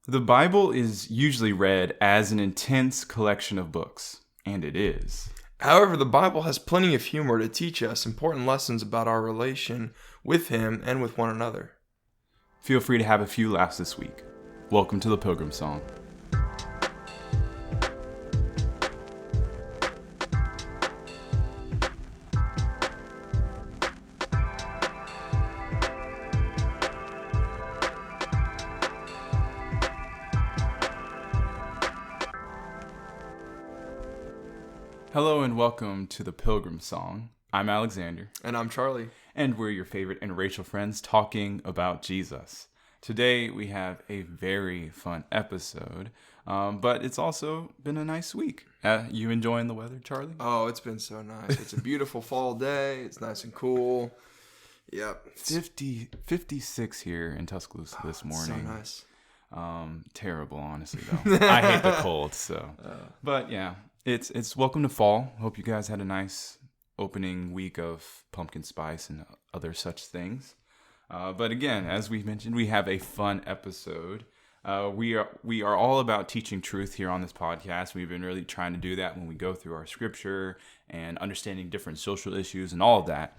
The Bible is usually read as an intense collection of books, and it is. However, the Bible has plenty of humor to teach us important lessons about our relation with Him and with one another. Feel free to have a few laughs this week. Welcome to the Pilgrim Song. Hello and welcome to the Pilgrim Song. I'm Alexander. And I'm Charlie. And we're your favorite interracial friends talking about Jesus. Today we have a very fun episode, but it's also been a nice week. You enjoying the weather, Charlie? Oh, it's been so nice. It's a beautiful fall day. It's nice and cool. Yep. 56 here in Tuscaloosa this morning. So nice. Terrible, honestly, though. I hate the cold, so. But yeah. It's welcome to fall. Hope you guys had a nice opening week of pumpkin spice and other such things. But again, as we mentioned, we have a fun episode. We are all about teaching truth here on this podcast. We've been really trying to do that when we go through our scripture and understanding different social issues and all of that.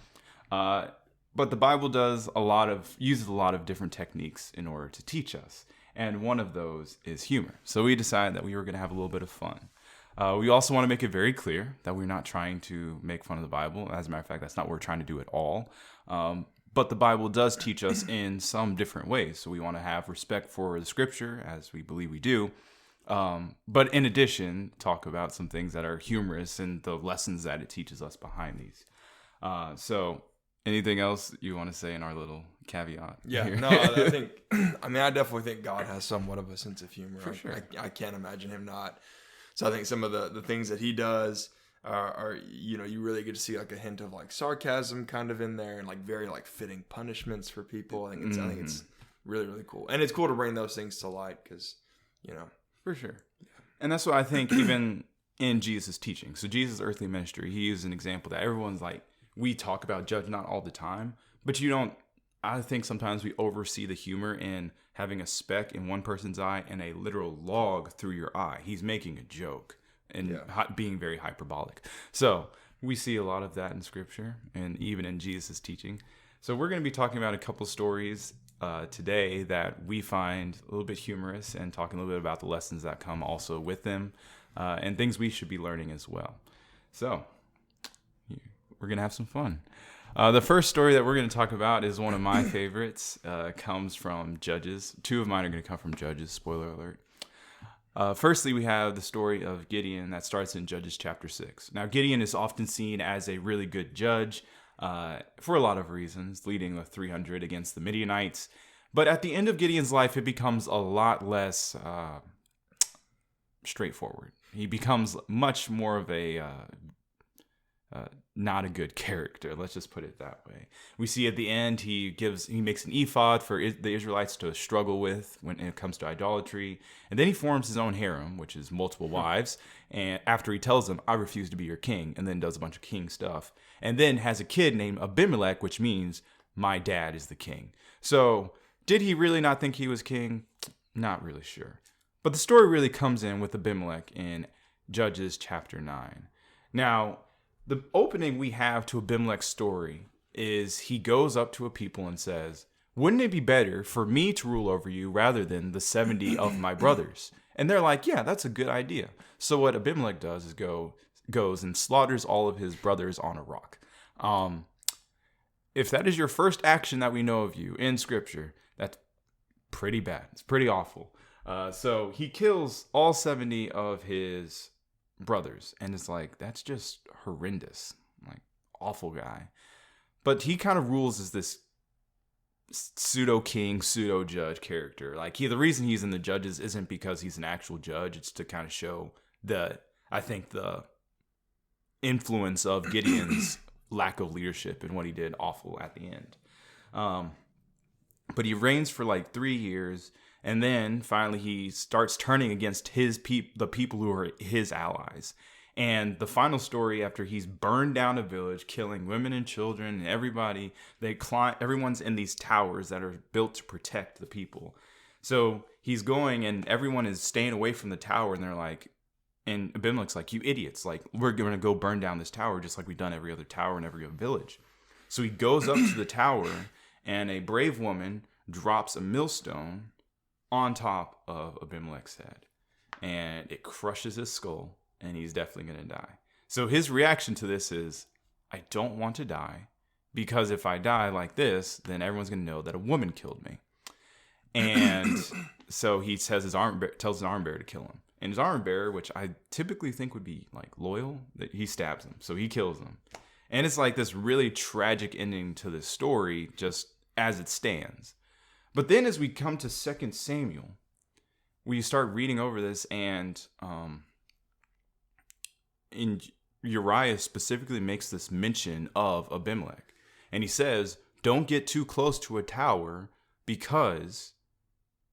But the Bible uses a lot of different techniques in order to teach us. And one of those is humor. So we decided that we were going to have a little bit of fun. We also want to make it very clear that we're not trying to make fun of the Bible. As a matter of fact, that's not what we're trying to do at all. But the Bible does teach us in some different ways. So we want to have respect for the scripture, as we believe we do. But in addition, talk about some things that are humorous and the lessons that it teaches us behind these. So anything else you want to say in our little caveat? Yeah, here? no, I definitely think God has somewhat of a sense of humor. For sure. I can't imagine him not. So I think some of the things that he does are you really get to see like a hint of like sarcasm kind of in there and like very like fitting punishments for people. I think it's really, really cool. And it's cool to bring those things to light because, For sure. Yeah. And that's what I think even in Jesus' teaching. So Jesus' earthly ministry, he is an example that everyone's like, we talk about judge not all the time, but I think sometimes we oversee the humor in having a speck in one person's eye and a literal log through your eye. He's making a joke and being very hyperbolic. So we see a lot of that in scripture and even in Jesus' teaching. So we're going to be talking about a couple stories today that we find a little bit humorous and talking a little bit about the lessons that come also with them and things we should be learning as well. So we're going to have some fun. The first story that we're going to talk about is one of my favorites. Comes from Judges. Two of mine are going to come from Judges. Spoiler alert. Firstly, we have the story of Gideon that starts in Judges chapter 6. Now, Gideon is often seen as a really good judge for a lot of reasons, leading with 300 against the Midianites. But at the end of Gideon's life, it becomes a lot less straightforward. He becomes much more of a not a good character. Let's just put it that way. We see at the end he makes an ephod for the Israelites to struggle with when it comes to idolatry, and then he forms his own harem, which is multiple wives. And after he tells them, "I refuse to be your king," and then does a bunch of king stuff, and then has a kid named Abimelech, which means my dad is the king. So did he really not think he was king? Not really sure. But the story really comes in with Abimelech in Judges chapter 9. Now, the opening we have to Abimelech's story is he goes up to a people and says, "Wouldn't it be better for me to rule over you rather than the 70 of my brothers?" And they're like, "Yeah, that's a good idea." So what Abimelech does is goes and slaughters all of his brothers on a rock. If that is your first action that we know of you in scripture, that's pretty bad. It's pretty awful. So he kills all 70 of his brothers, and it's like, that's just horrendous, like awful guy. But he kind of rules as this pseudo king, pseudo judge character. Like the reason he's in the Judges isn't because he's an actual judge. It's to kind of show the influence of Gideon's lack of leadership and what he did awful at the end. But he reigns for like 3 years. And then finally he starts turning against the people who are his allies. And the final story, after he's burned down a village, killing women and children and everybody, everyone's in these towers that are built to protect the people. So he's going and everyone is staying away from the tower, and they're like, and Abimelech's like, you idiots, like, we're going to go burn down this tower just like we've done every other tower in every other village. So he goes up to the tower, and a brave woman drops a millstone on top of Abimelech's head, and it crushes his skull, and he's definitely going to die. So his reaction to this is, I don't want to die, because if I die like this, then everyone's going to know that a woman killed me. And so he says tells his armor bearer to kill him. And his armor bearer, which I typically think would be like loyal, that he stabs him. So he kills him. And it's like this really tragic ending to this story just as it stands. But then as we come to 2 Samuel, we start reading over this, and in Uriah specifically makes this mention of Abimelech. And he says, don't get too close to a tower, because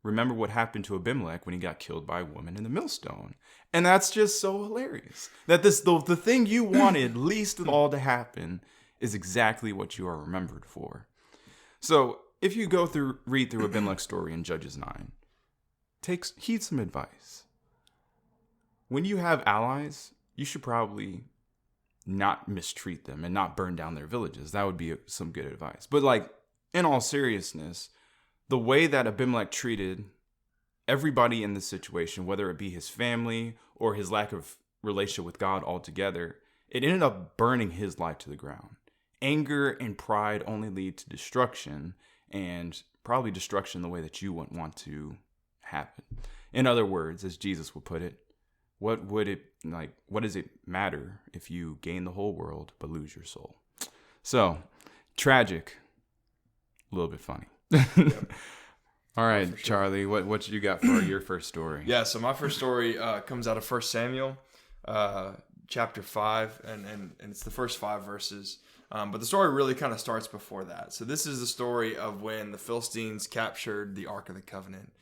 remember what happened to Abimelech when he got killed by a woman in the millstone. And that's just so hilarious. That the thing you wanted least of all to happen is exactly what you are remembered for. So if you read through Abimelech's story in Judges 9, heed some advice. When you have allies, you should probably not mistreat them and not burn down their villages. That would be some good advice. But like, in all seriousness, the way that Abimelech treated everybody in this situation, whether it be his family or his lack of relationship with God altogether, it ended up burning his life to the ground. Anger and pride only lead to destruction, and probably destruction the way that you wouldn't want to happen. In other words, as Jesus would put it, what does it matter if you gain the whole world but lose your soul? So, tragic, a little bit funny. Yep. All right, sure. Charlie, what you got for your first story? Yeah, so my first story comes out of 1 Samuel, chapter 5, and it's the first 5 verses. But the story really kind of starts before that. So this is the story of when the Philistines captured the Ark of the Covenant,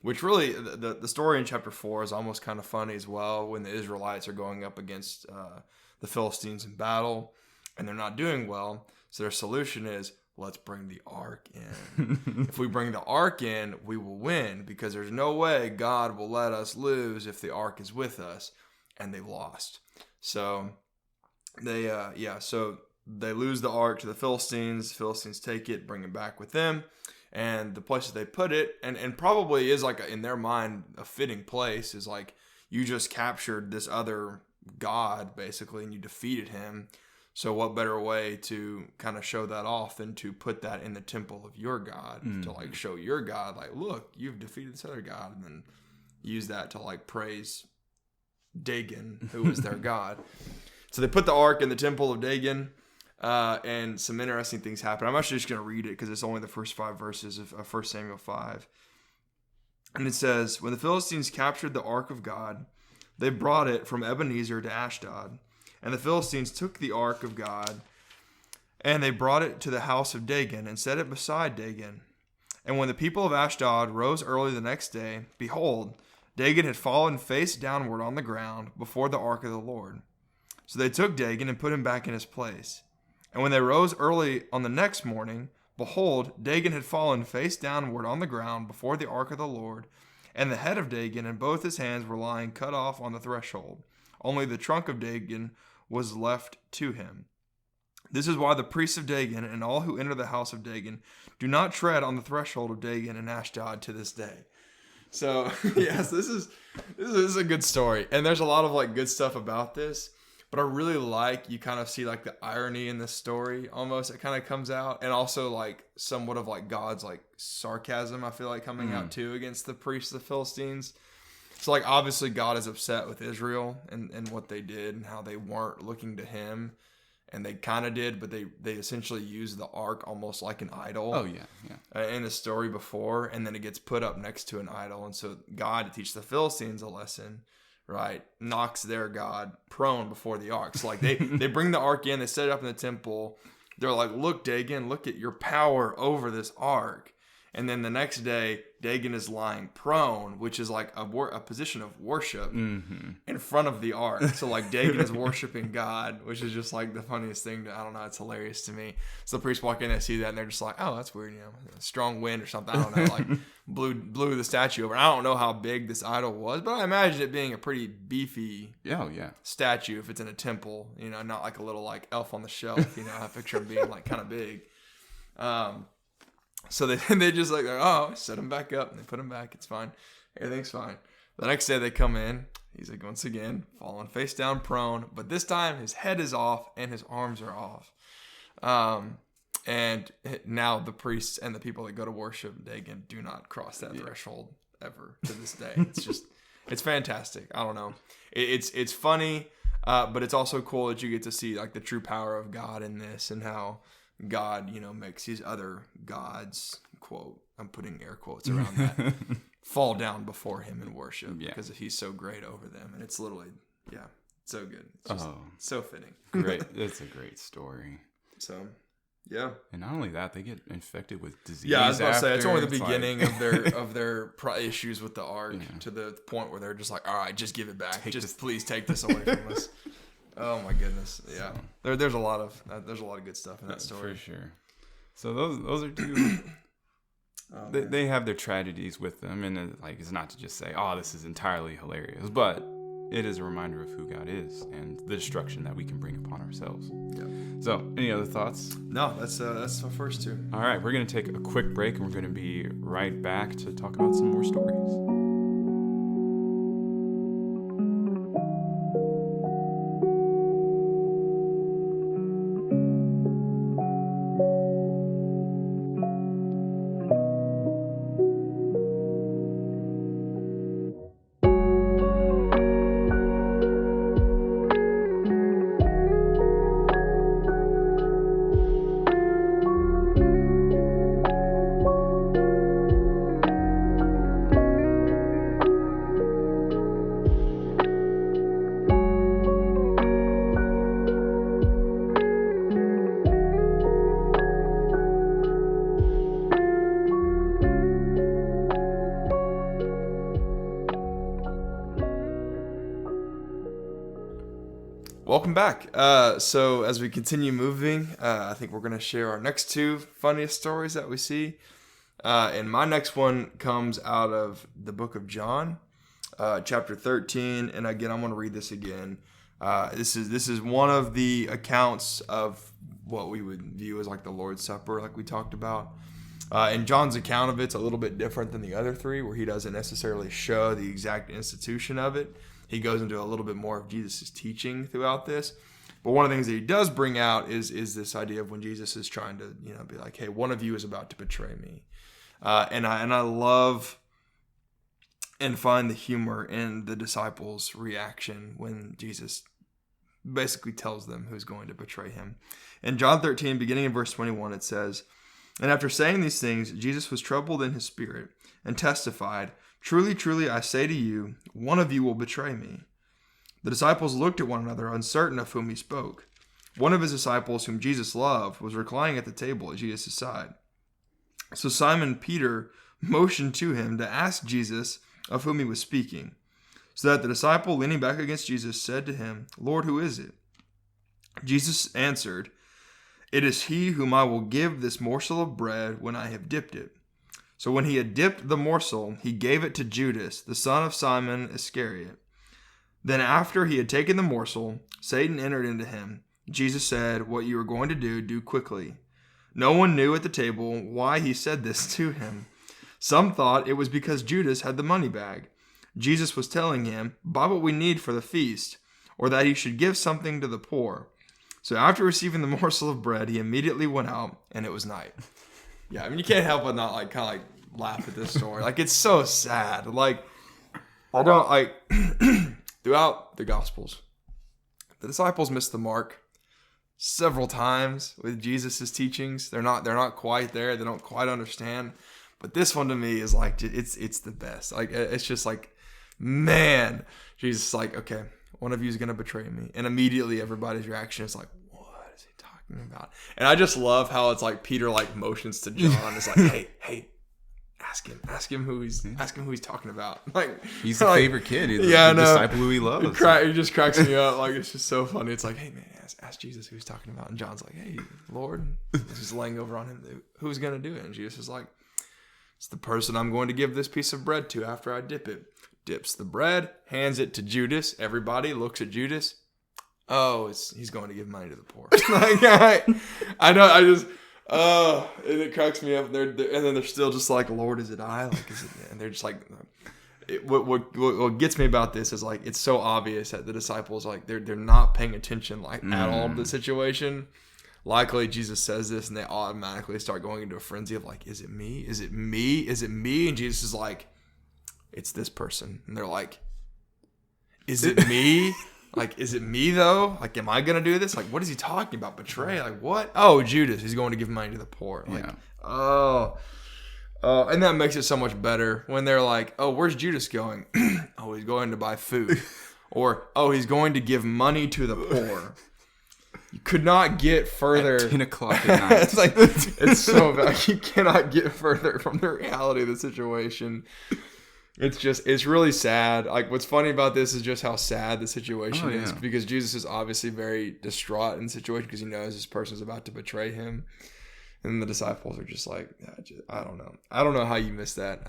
which really, the story in chapter 4 is almost kind of funny as well, when the Israelites are going up against the Philistines in battle, and they're not doing well. So their solution is, let's bring the ark in. If we bring the ark in, we will win, because there's no way God will let us lose if the ark is with us. And they've lost. So they lose the ark to the Philistines. The Philistines take it, bring it back with them. And the places they put it, and probably is like, in their mind, a fitting place, is like, you just captured this other god, basically, and you defeated him. So what better way to kind of show that off than to put that in the temple of your God, to like show your God, like, look, you've defeated this other God, and then use that to like praise Dagon, who is their God. So they put the ark in the temple of Dagon, and some interesting things happen. I'm actually just going to read it because it's only the first 5 verses of 1 Samuel 5. And it says, when the Philistines captured the ark of God, they brought it from Ebenezer to Ashdod. And the Philistines took the ark of God, and they brought it to the house of Dagon, and set it beside Dagon. And when the people of Ashdod rose early the next day, behold, Dagon had fallen face downward on the ground before the ark of the Lord. So they took Dagon and put him back in his place. And when they rose early on the next morning, behold, Dagon had fallen face downward on the ground before the ark of the Lord, and the head of Dagon and both his hands were lying cut off on the threshold. Only the trunk of Dagon was left to him. This is why the priests of Dagon and all who enter the house of Dagon do not tread on the threshold of Dagon and Ashdod to this day. So, yes, this is a good story. And there's a lot of like good stuff about this. But I really like, you kind of see like the irony in this story almost. It kind of comes out. And also like somewhat of like God's like sarcasm, I feel like, coming out too against the priests of the Philistines. So, like, obviously God is upset with Israel and what they did and how they weren't looking to him. And they kind of did, but they essentially used the ark almost like an idol. Oh, yeah. In the story before. And then it gets put up next to an idol. And so God, to teach the Philistines a lesson, right, knocks their God prone before the ark. So, like, they bring the ark in. They set it up in the temple. They're like, look, Dagon, look at your power over this ark. And then the next day, Dagon is lying prone, which is like a position of worship in front of the ark. So like Dagon is worshiping God, which is just like the funniest thing. I don't know. It's hilarious to me. So the priests walk in, they see that, and they're just like, oh, that's weird. A strong wind or something. I don't know. Like blew the statue over. I don't know how big this idol was, but I imagine it being a pretty beefy statue if it's in a temple, not like a little like elf on the shelf, I picture him being like kind of big. So they just like, oh, set him back up, and they put him back. It's fine. Everything's fine. The next day they come in. He's like, once again, falling face down prone. But this time his head is off and his arms are off. And now the priests and the people that go to worship Dagon do not cross that threshold ever to this day. It's fantastic. I don't know. It's funny, but it's also cool that you get to see like the true power of God in this and how God, makes these other gods, quote, I'm putting air quotes around that, fall down before him in worship because he's so great over them. And it's literally, so good. It's just so fitting. Great. It's a great story. So, yeah. And not only that, they get infected with disease. Yeah, I was about to say, it's only the beginning of their issues with the ark to the point where they're just like, all right, just give it back. Please take this away from us. Oh my goodness! Yeah, there's a lot of good stuff in that story for sure. So those are two. They have their tragedies with them, and it's not to just say, "Oh, this is entirely hilarious," but it is a reminder of who God is and the destruction that we can bring upon ourselves. Yeah. So, any other thoughts? No, that's the first two. All right, we're gonna take a quick break, and we're gonna be right back to talk about some more stories. Welcome back. So as we continue moving, I think we're going to share our next two funniest stories that we see. And my next one comes out of the book of John, chapter 13. And again, I'm going to read this again. This is one of the accounts of what we would view as like the Lord's Supper, like we talked about. And John's account of it's a little bit different than the other three, where he doesn't necessarily show the exact institution of it. He goes into a little bit more of Jesus' teaching throughout this. But one of the things that he does bring out is this idea of when Jesus is trying to, be like, hey, one of you is about to betray me. And I love and find the humor in the disciples' reaction when Jesus basically tells them who's going to betray him. In John 13, beginning in verse 21, it says, "And after saying these things, Jesus was troubled in his spirit and testified, 'Truly, truly, I say to you, one of you will betray me.' The disciples looked at one another, uncertain of whom he spoke. One of his disciples, whom Jesus loved, was reclining at the table at Jesus' side. So Simon Peter motioned to him to ask Jesus of whom he was speaking. So that the disciple, leaning back against Jesus, said to him, 'Lord, who is it?' Jesus answered, 'It is he whom I will give this morsel of bread when I have dipped it.' So when he had dipped the morsel, he gave it to Judas, the son of Simon Iscariot. Then after he had taken the morsel, Satan entered into him. Jesus said, 'What you are going to do, do quickly.' No one knew at the table why he said this to him. Some thought it was because Judas had the money bag. Jesus was telling him, 'Buy what we need for the feast,' or that he should give something to the poor. So after receiving the morsel of bread, he immediately went out, and it was night." Yeah, I mean, you can't help but not kind of laugh at this story. It's so sad. I don't throughout the Gospels, the disciples missed the mark several times with Jesus' teachings. They're not quite there. They don't quite understand. But this one to me is it's the best. It's just man, Jesus is like, "Okay, one of you is gonna betray me," and immediately everybody's reaction is like, "What is he talking about?" And I just love how it's Peter motions to John. It's like, hey, ask him who he's talking about. Like he's the favorite kid. He's the disciple who he loves. It just cracks me up. Like it's just so funny. It's like, hey man, ask Jesus who he's talking about. And John's like, hey Lord, he's just laying over on him. Who's gonna do it? And Jesus is like, it's the person I'm going to give this piece of bread to after I dip it. Dips the bread, hands it to Judas. Everybody looks at Judas. Oh, he's going to give money to the poor. Like I know. And it cracks me up. And then they're still just like, Lord, is it I? Like, is it? And they're just like, what gets me about this is like it's so obvious that the disciples like they're not paying attention like at all to the situation. Likely Jesus says this, and they automatically start going into a frenzy of like, is it me? Is it me? Is it me? And Jesus is like, it's this person. And they're like, is it me? Like, is it me though? Like, am I going to do this? Like, what is he talking about? Betray? Like, what? Oh, Judas. He's going to give money to the poor. Like, and that makes it so much better when they're like, oh, where's Judas going? Oh, he's going to buy food. Or, oh, he's going to give money to the poor. You could not get further. At 10 o'clock at night. It's like, it's so bad. You cannot get further from the reality of the situation. It's really sad. Like, what's funny about this is just how sad the situation is, because Jesus is obviously very distraught in the situation because he knows this person's about to betray him. And the disciples are just like, I don't know. I don't know how you missed that.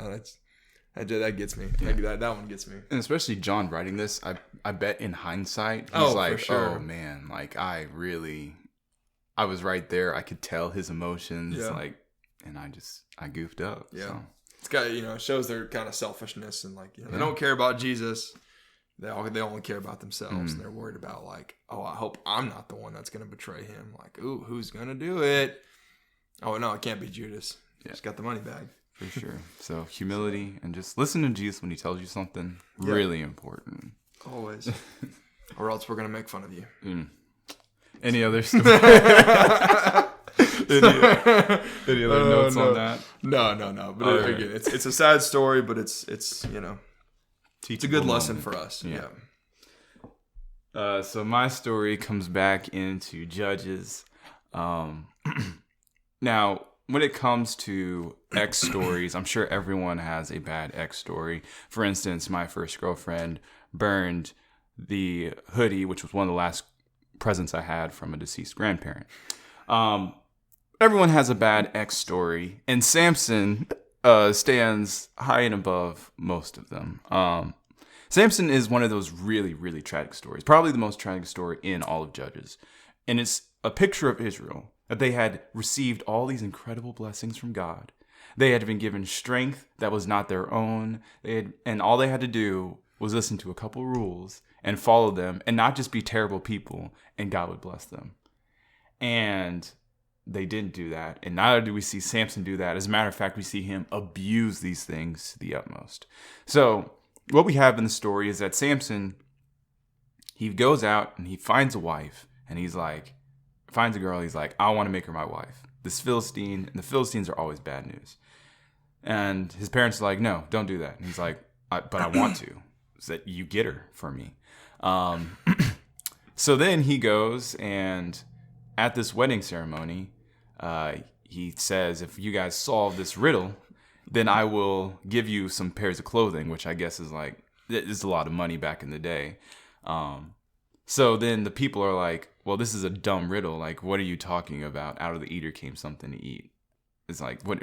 That gets me. Yeah. That one gets me. And especially John writing this, I bet in hindsight, he's like, for sure. Oh man, like I was right there. I could tell his emotions, like, and I goofed up. Yeah. So. It's got, it shows their kind of selfishness and like, they don't care about Jesus. They only care about themselves, and they're worried about like, oh, I hope I'm not the one that's going to betray him. Like, ooh, who's going to do it? Oh no, it can't be Judas. He's got the money bag. For sure. So humility and just listen to Jesus when he tells you something. Really important. Always. Or else we're going to make fun of you. Any other story? Any other notes on that? No. But again, it's a sad story, but it's it's a good lesson for us. Yeah. So my story comes back into Judges. Now, when it comes to ex stories, I'm sure everyone has a bad ex story. For instance, my first girlfriend burned the hoodie, which was one of the last presents I had from a deceased grandparent. Everyone has a bad ex story, and Samson stands high and above most of them. Samson is one of those really, really tragic stories, probably the most tragic story in all of Judges. And it's a picture of Israel, that they had received all these incredible blessings from God. They had been given strength that was not their own. And all they had to do was listen to a couple rules and follow them and not just be terrible people, and God would bless them. And they didn't do that. And neither do we see Samson do that. As a matter of fact, we see him abuse these things to the utmost. So what we have in the story is that Samson, he goes out and he finds a wife, and he's like, finds a girl, he's like, I want to make her my wife. This Philistine, and the Philistines are always bad news. And his parents are like, no, don't do that. And he's like, but I want to, so that you get her for me. So then he goes, and at this wedding ceremony, he says, if you guys solve this riddle, then I will give you some pairs of clothing, which I guess is like, it's a lot of money back in the day. So then the people are like, well, this is a dumb riddle. Like, what are you talking about? Out of the eater came something to eat. It's like, what?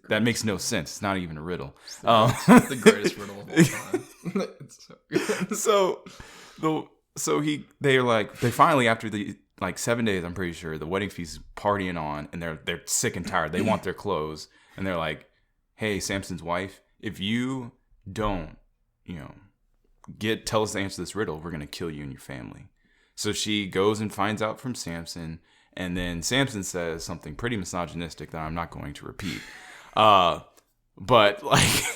That makes no sense. It's not even a riddle. It's the greatest riddle of all time. They finally, after the 7 days, I'm pretty sure, the wedding feast is partying on, and they're sick and tired. They want their clothes, and they're like, hey, Samson's wife, if you don't, tell us the answer to this riddle, we're gonna kill you and your family. So she goes and finds out from Samson, and then Samson says something pretty misogynistic that I'm not going to repeat. But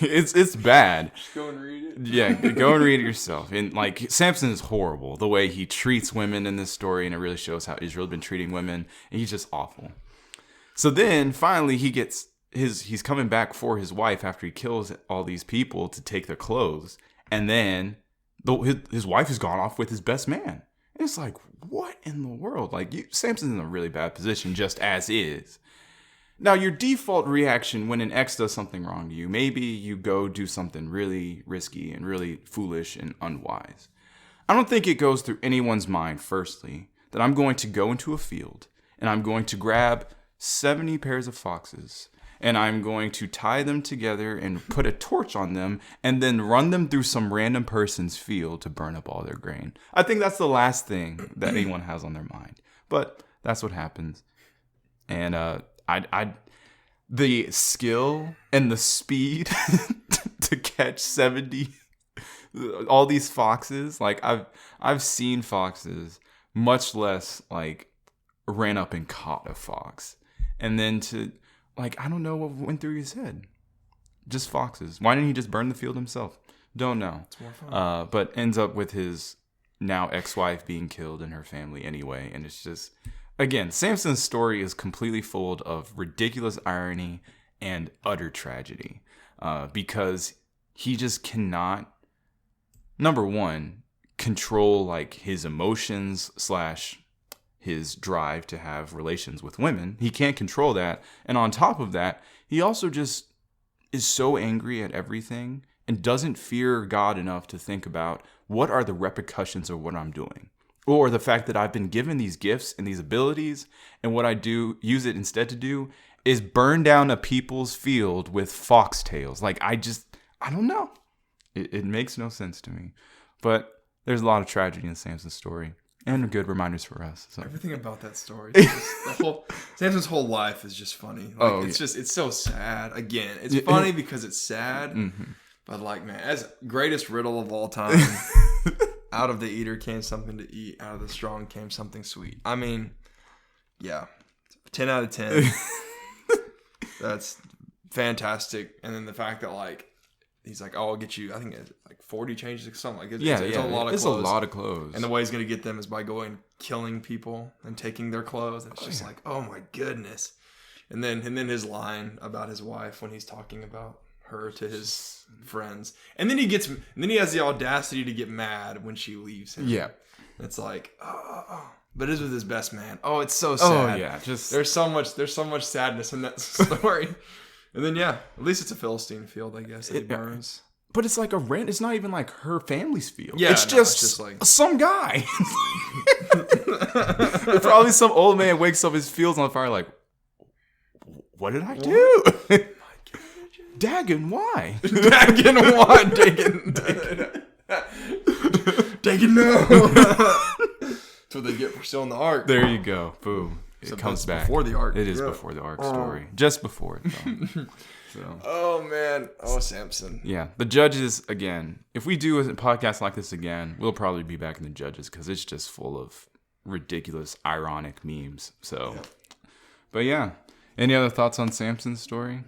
it's bad. Just go and read it. Yeah, go and read it yourself. And Samson is horrible the way he treats women in this story, and it really shows how Israel had been treating women, and he's just awful. So then finally he's coming back for his wife after he kills all these people to take their clothes, and then his wife has gone off with his best man. And it's like, what in the world? Samson's in a really bad position just as is. Now, your default reaction when an ex does something wrong to you, maybe you go do something really risky and really foolish and unwise. I don't think it goes through anyone's mind, firstly, that I'm going to go into a field and I'm going to grab 70 pairs of foxes and I'm going to tie them together and put a torch on them and then run them through some random person's field to burn up all their grain. I think that's the last thing that anyone has on their mind. But that's what happens. And the skill and the speed to catch 70 all these foxes, like I've seen foxes, much less like ran up and caught a fox. And then to like, I don't know what went through his head. Just foxes. Why didn't he just burn the field himself? Don't know. It's more fun. But ends up with his now ex-wife being killed and her family anyway. And it's just, again, Samson's story is completely full of ridiculous irony and utter tragedy. Because he just cannot, number one, control like his emotions / his drive to have relations with women. He can't control that. And on top of that, he also just is so angry at everything and doesn't fear God enough to think about what are the repercussions of what I'm doing. Or the fact that I've been given these gifts and these abilities, and what I do, use it instead to do, is burn down a people's field with foxtails. Like, I don't know. It makes no sense to me. But there's a lot of tragedy in Samson's story. And good reminders for us. So. Everything about that story. Samson's whole life is just funny. Like, it's so sad. Again, it's funny because it's sad. Mm-hmm. But like, man, as greatest riddle of all time, out of the eater came something to eat. Out of the strong came something sweet. I mean, yeah, 10 out of 10. That's fantastic. And then the fact that like, he's like, oh, I'll get you, I think it's like 40 changes or something like that. It's a lot of clothes. It's a lot of clothes. And the way he's going to get them is by going killing people and taking their clothes. And it's just like, oh my goodness. And then his line about his wife when he's talking about her to his friends. And then he has the audacity to get mad when she leaves him. Yeah. It's like, oh. But it is with his best man. Oh, it's so sad. Oh yeah. There's so much sadness in that story. And then, yeah, at least it's a Philistine field, I guess, that he burns. But it's like it's not even like her family's field. Yeah, it's just like some guy. Probably some old man wakes up, his field's on fire, like, what did I do? Dagon, why? Dagon, why? Dagon, no. That's what they get for stealing the ark. There you go. Boom. It comes back before the ark. It is before the ark story. Just before it, though. So. Oh, man. Oh, Samson. Yeah. The Judges, again, if we do a podcast like this again, we'll probably be back in the Judges because it's just full of ridiculous, ironic memes. So, yeah. But yeah. Any other thoughts on Samson's story?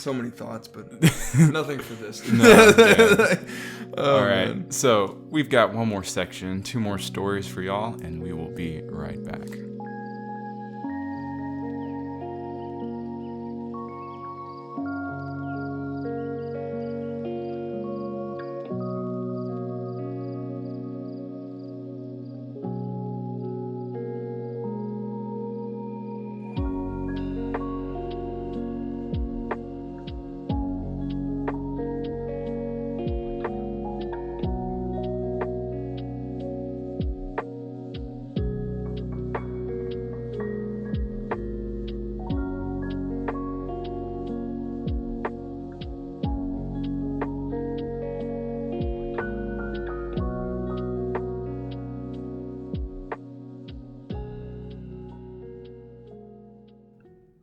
So many thoughts, but nothing for this. No, all right. Man. So we've got one more section, 2 more stories for y'all, and we will be right back.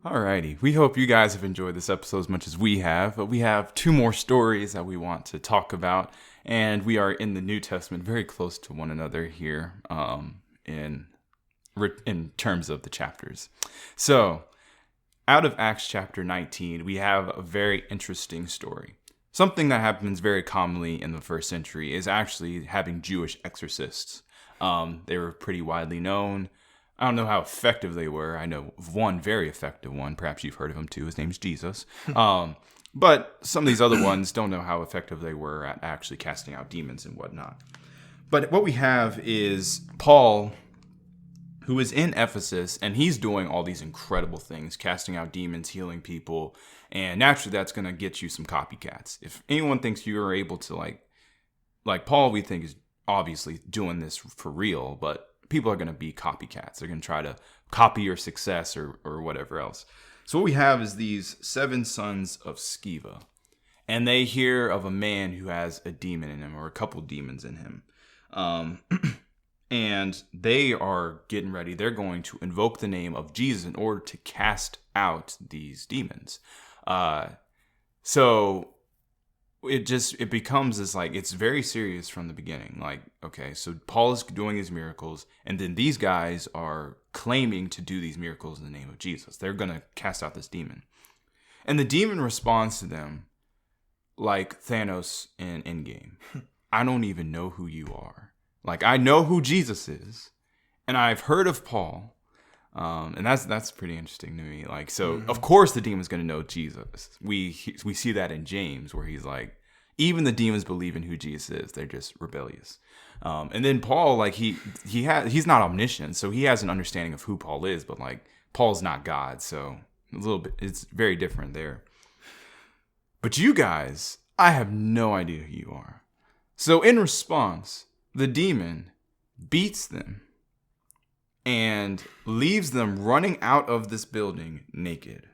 Alrighty, we hope you guys have enjoyed this episode as much as we have, but we have 2 more stories that we want to talk about, and we are in the New Testament, very close to one another here in terms of the chapters. So, out of Acts chapter 19, we have a very interesting story. Something that happens very commonly in the first century is actually having Jewish exorcists. They were pretty widely known. I don't know how effective they were. I know of one very effective one. Perhaps you've heard of him too. His name's Jesus. But some of these other ones don't know how effective they were at actually casting out demons and whatnot. But what we have is Paul who is in Ephesus, and he's doing all these incredible things, casting out demons, healing people, and naturally that's going to get you some copycats. If anyone thinks you are able to like Paul, we think is obviously doing this for real, but people are going to be copycats. They're going to try to copy your success or whatever else. So what we have is these 7 sons of Sceva, and they hear of a man who has a demon in him, or a couple demons in him. And they are getting ready. They're going to invoke the name of Jesus in order to cast out these demons. So it becomes this, like, it's very serious from the beginning. Like, okay, so Paul is doing these miracles, and then these guys are claiming to do these miracles in the name of Jesus. They're going to cast out this demon. And the demon responds to them like Thanos in Endgame. I don't even know who you are. Like, I know who Jesus is, and I've heard of Paul, and that's pretty interesting to me. Like, so of course the demon's going to know Jesus. We see that in James, where he's like, even the demons believe in who Jesus is. They're just rebellious. And then Paul, like, he's not omniscient, so he has an understanding of who Paul is, but like Paul's not God, so it's very different there. But you guys, I have no idea who you are. So in response, the demon beats them and leaves them running out of this building naked.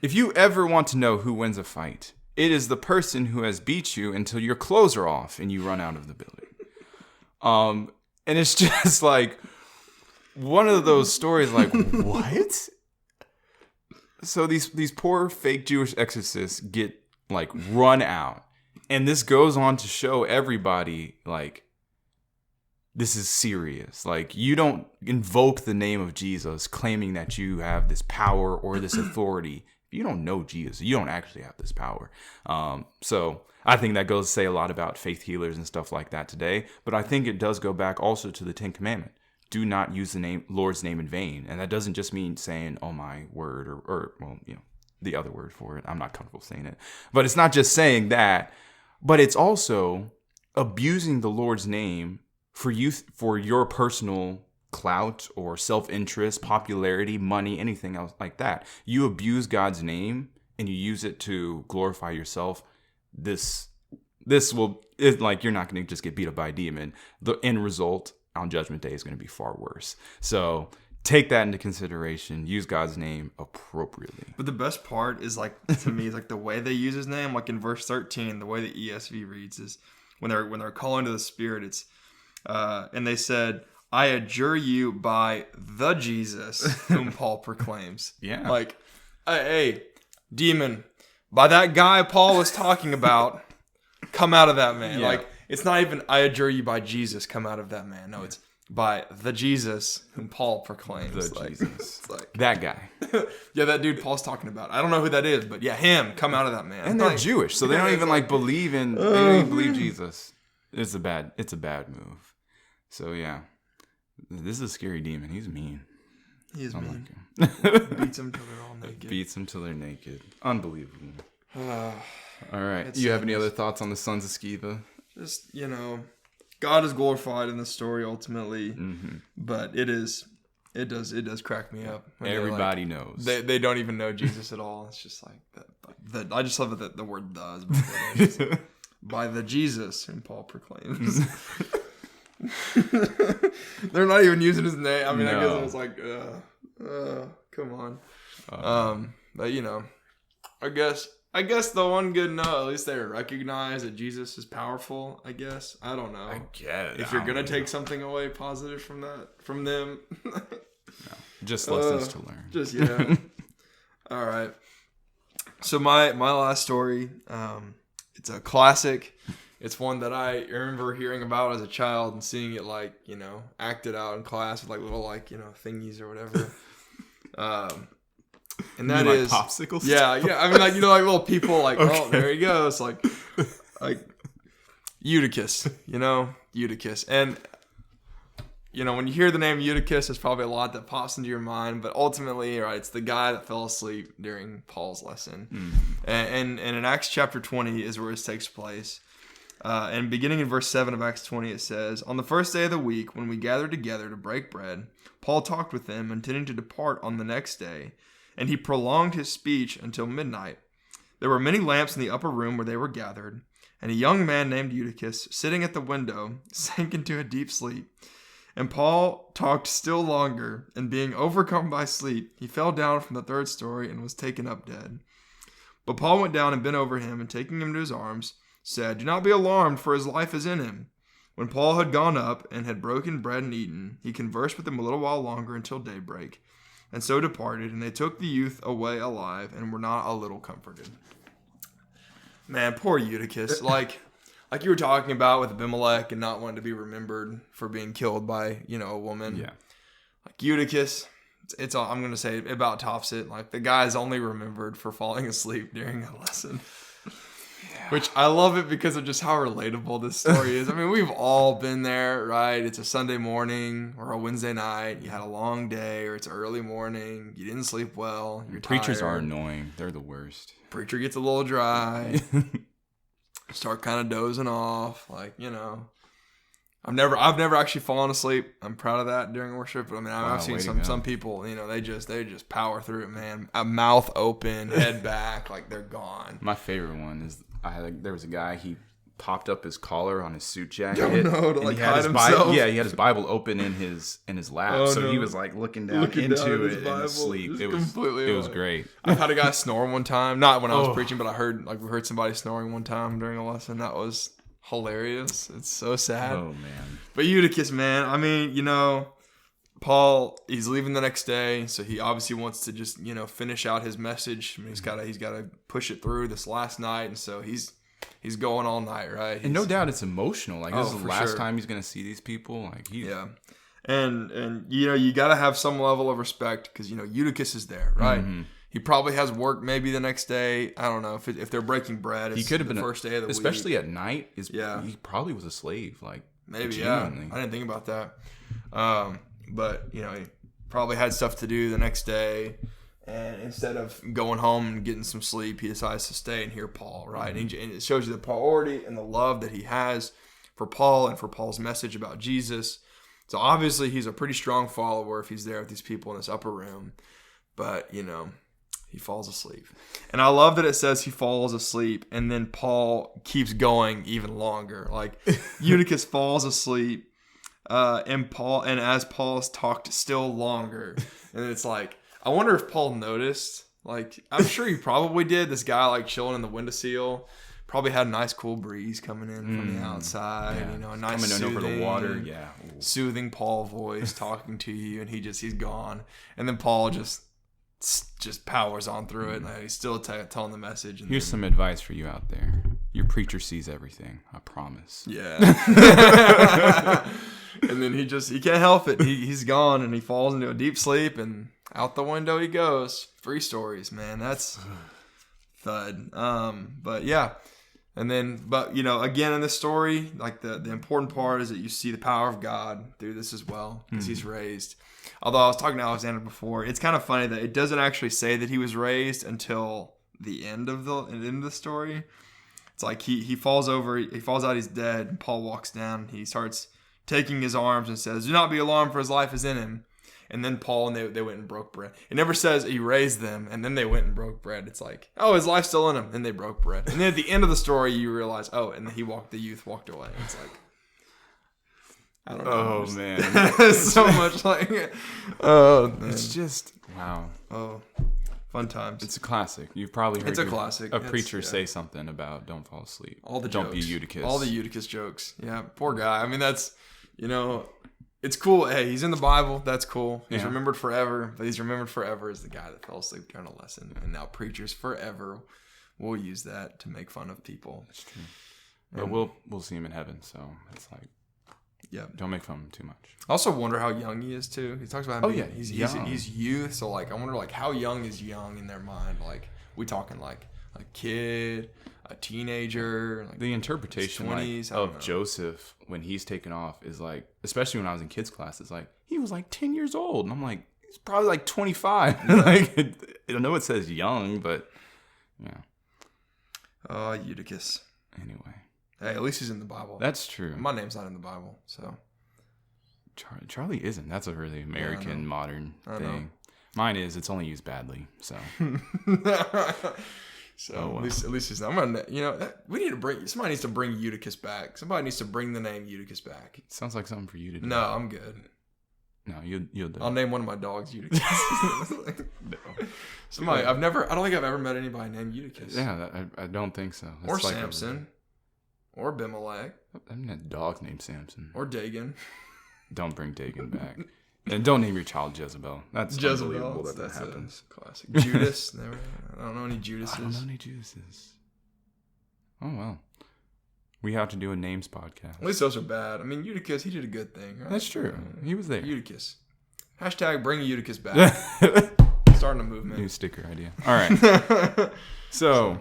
If you ever want to know who wins a fight, it is the person who has beat you until your clothes are off and you run out of the building. And it's just like one of those stories like, what? So these poor fake Jewish exorcists get like run out. And this goes on to show everybody, like, this is serious. Like, you don't invoke the name of Jesus claiming that you have this power or this authority. If you don't know Jesus, you don't actually have this power. So I think that goes to say a lot about faith healers and stuff like that today. But I think it does go back also to the 10th commandment. Do not use the Lord's name in vain. And that doesn't just mean saying, oh my word, or well, you know, the other word for it. I'm not comfortable saying it. But it's not just saying that, but it's also abusing the Lord's name for your personal clout or self-interest, popularity, money, anything else like that. You abuse God's name and you use it to glorify yourself. This will, like, you're not going to just get beat up by a demon. The end result on Judgment Day is going to be far worse. So take that into consideration. Use God's name appropriately. But the best part is, like, to me, is like the way they use his name. Like in verse 13, the way the ESV reads is when they're calling to the Spirit, it's and they said, I adjure you by the Jesus whom Paul proclaims. Yeah. Like, hey, demon, by that guy Paul was talking about, come out of that man. Yeah. Like, it's not even, I adjure you by Jesus, come out of that man. No, it's by the Jesus whom Paul proclaims. The Jesus. It's like, that guy. Yeah, that dude Paul's talking about. I don't know who that is, but yeah, him, come out of that man. And they're like, Jewish, so they don't even like believe in, they don't even believe Jesus. It's a bad move. So yeah, this is a scary demon. He's mean. He is mean. Like Beats them till they're all naked. Beats them till they're naked. Unbelievable. All right. It's You have any other thoughts on the sons of Sceva? Just, God is glorified in the story ultimately, but it does crack me up. Everybody knows. They don't even know Jesus at all. It's just like that. I just love that the word does. By the Jesus whom Paul proclaims. They're not even using his name. I mean, no. I guess I was like, come on. But I guess the one good note, at least they recognize that Jesus is powerful. I guess I don't know. I guess if you're gonna take something away positive from them, no, just lessons to learn. Just yeah. All right. So my last story, it's a classic. It's one that I remember hearing about as a child and seeing it acted out in class with little thingies or whatever. And that is popsicles. Yeah. I mean little people okay. Oh, there he goes. Like Eutychus, Eutychus. And when you hear the name Eutychus, there's probably a lot that pops into your mind, but ultimately, right, it's the guy that fell asleep during Paul's lesson. And in Acts chapter 20 is where this takes place. And beginning in verse 7 of Acts 20, it says, "On the first day of the week, when we gathered together to break bread, Paul talked with them, intending to depart on the next day, and he prolonged his speech until midnight. There were many lamps in the upper room where they were gathered, and a young man named Eutychus, sitting at the window, sank into a deep sleep. And Paul talked still longer, and being overcome by sleep, he fell down from the third story and was taken up dead. But Paul went down and bent over him, and taking him to his arms, said, 'Do not be alarmed, for his life is in him.' When Paul had gone up and had broken bread and eaten, he conversed with them a little while longer until daybreak, and so departed, and they took the youth away alive, and were not a little comforted." Man, poor Eutychus. Like you were talking about with Abimelech and not wanting to be remembered for being killed by, a woman. Yeah. Like Eutychus, it's all, I'm going to say it about tops it. Like the guy is only remembered for falling asleep during a lesson. Yeah. Which I love it because of just how relatable this story is. I mean, we've all been there, right? It's a Sunday morning or a Wednesday night. You had a long day, or it's early morning. You didn't sleep well. You're Preachers tired. are annoying. They're the worst. Preacher gets a little dry. Start kind of dozing off, I've never actually fallen asleep. I'm proud of that during worship, but I mean, I've seen some people, they just power through it, man. A mouth open, head back, like they're gone. My favorite one is there was a guy, he popped up his collar on his suit jacket. To hide himself. He had his Bible open in his lap, he was looking down into it and asleep. It was great. I've had a guy snore one time, not when I was preaching, but I heard somebody snoring one time during a lesson. That was hilarious. It's so sad. Oh man. But Eutychus, man, I mean, Paul, he's leaving the next day, so he obviously wants to just, finish out his message. I mean, he's got to push it through this last night, and so he's going all night, right? And no doubt it's emotional. This is the last time he's going to see these people. Yeah. And you got to have some level of respect because, Eutychus is there, right? Mm-hmm. He probably has work maybe the next day. I don't know if they're breaking bread. He could have been the first day of the week. Especially at night. He probably was a slave. Maybe, genuinely. Yeah. I didn't think about that. But, he probably had stuff to do the next day. And instead of going home and getting some sleep, he decides to stay and hear Paul, right? Mm-hmm. And it shows you the priority and the love that he has for Paul and for Paul's message about Jesus. So obviously he's a pretty strong follower if he's there with these people in this upper room. But, he falls asleep. And I love that it says he falls asleep and then Paul keeps going even longer. Eutychus falls asleep and as Paul's talked still longer. And it's I wonder if Paul noticed. I'm sure he probably did. This guy chilling in the windowsill probably had a nice cool breeze coming in from the outside. Yeah. A nice coming soothing, over the water. Yeah, soothing Paul voice talking to you, and he's gone. And then Paul just powers on through it. And he's still telling the message. And here's some advice for you out there: your preacher sees everything. I promise. Yeah. And then he can't help it. He's gone, and he falls into a deep sleep, and out the window he goes. 3 stories, man. That's thud. But yeah. And then, again in this story, the important part is that you see the power of God through this as well, because he's raised. Although I was talking to Alexander before, it's kind of funny that it doesn't actually say that he was raised until the end of the story. It's he falls over, he falls out, he's dead, and Paul walks down, he starts taking his arms and says, "Do not be alarmed, for his life is in him." And then Paul and they went and broke bread. It never says he raised them and then they went and broke bread. It's his life's still in him. And they broke bread. And then at the end of the story, you realize, and then the youth walked away. It's I don't know. Oh, man. So much it's just, wow. Oh, fun times. It's a classic. You've probably heard classic. A preacher say something about don't fall asleep. All the don't jokes. Be Eutychus. All the Eutychus jokes. Yeah, poor guy. I mean, that's, it's cool. Hey, he's in the Bible. That's cool. He's remembered forever. But he's remembered forever as the guy that fell asleep during a lesson. And now preachers forever will use that to make fun of people. That's true. But we'll see him in heaven. So it's don't make fun of him too much. I also wonder how young he is too. He talks about him. He's young. He's youth. So I wonder how young is young in their mind. We talking a kid, a teenager. The interpretation 20s, of Joseph when he's taken off is especially when I was in kids class, it's he was 10 years old, and I'm he's probably 25. I know it says young, but yeah. Eutychus. Anyway, Hey, at least he's in the Bible. That's true. My name's not in the Bible, so. Charlie isn't. That's a really American modern thing. Mine is. It's only used badly. So. So at least he's not. I'm gonna. We need to bring. Somebody needs to bring Eutychus back. Somebody needs to bring the name Eutychus back. Sounds like something for you to do. No, I'm good. No, you'll do. I'll name one of my dogs Eutychus. No. Somebody. I don't think I've ever met anybody named Eutychus. Yeah, I don't think so. Or like Samson. Or Abimelech. I mean, a dog named Samson. Or Dagon. Don't bring Dagon back. And don't name your child Jezebel. That's unbelievable that happens. Classic. Judas. Never. I don't know any Judases. I don't know any Judases. Oh, well. We have to do a names podcast. At least those are bad. I mean, Eutychus, he did a good thing, right? That's true. He was there. Eutychus. Hashtag bring Eutychus back. Starting a movement. New sticker idea. All right. So,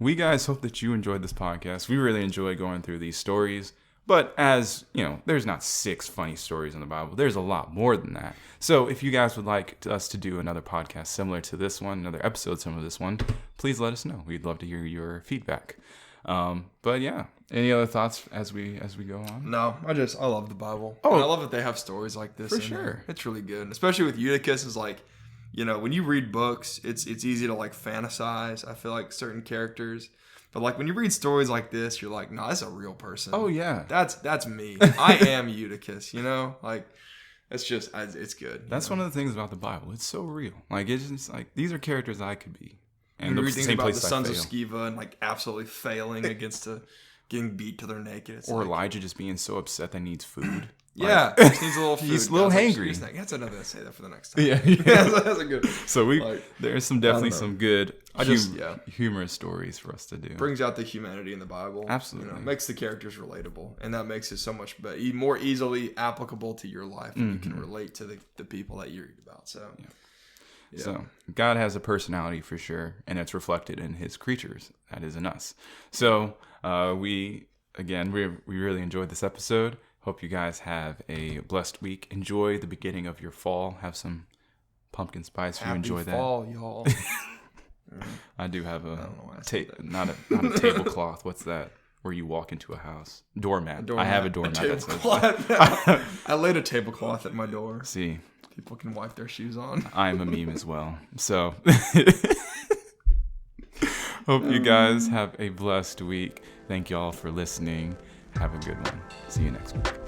we guys hope that you enjoyed this podcast. We really enjoy going through these stories. But as, there's not 6 funny stories in the Bible. There's a lot more than that. So if you guys would like us to do another podcast similar to this one, another episode similar to this one, please let us know. We'd love to hear your feedback. But yeah, any other thoughts as we go on? No, I love the Bible. Oh, and I love that they have stories like this. For sure. There. It's really good. Especially with Eutychus is like, when you read books, it's easy to like fantasize. I feel like certain characters. But like when you read stories like this, you're like, nah, that's a real person. Oh yeah, that's me. I am Eutychus. Like it's good. That's one of the things about the Bible. It's so real. Like it's just like these are characters I could be. And you're thinking about the sons of Sceva and like absolutely failing against getting beat till they're naked. It's or Elijah just being so upset that he needs food. Yeah, he just needs a little food. He's a little hangry. That's another say that for the next time. Yeah, that's a good. So there's some good humorous stories for us to do. Brings out the humanity in the Bible. Absolutely, makes the characters relatable, and that makes it so much more easily applicable to your life, and you can relate to the people that you read about. So. Yeah. So God has a personality for sure, and it's reflected in His creatures. That is in us. So we really enjoyed this episode. Hope you guys have a blessed week. Enjoy the beginning of your fall. Have some pumpkin spice if you enjoy that. Happy fall, y'all. I do have not a tablecloth. What's that? Where you walk into a house. Doormat. I have a doormat. I laid a tablecloth at my door. See. People can wipe their shoes on. I am a meme as well. So, hope you guys have a blessed week. Thank y'all for listening. Have a good one. See you next week.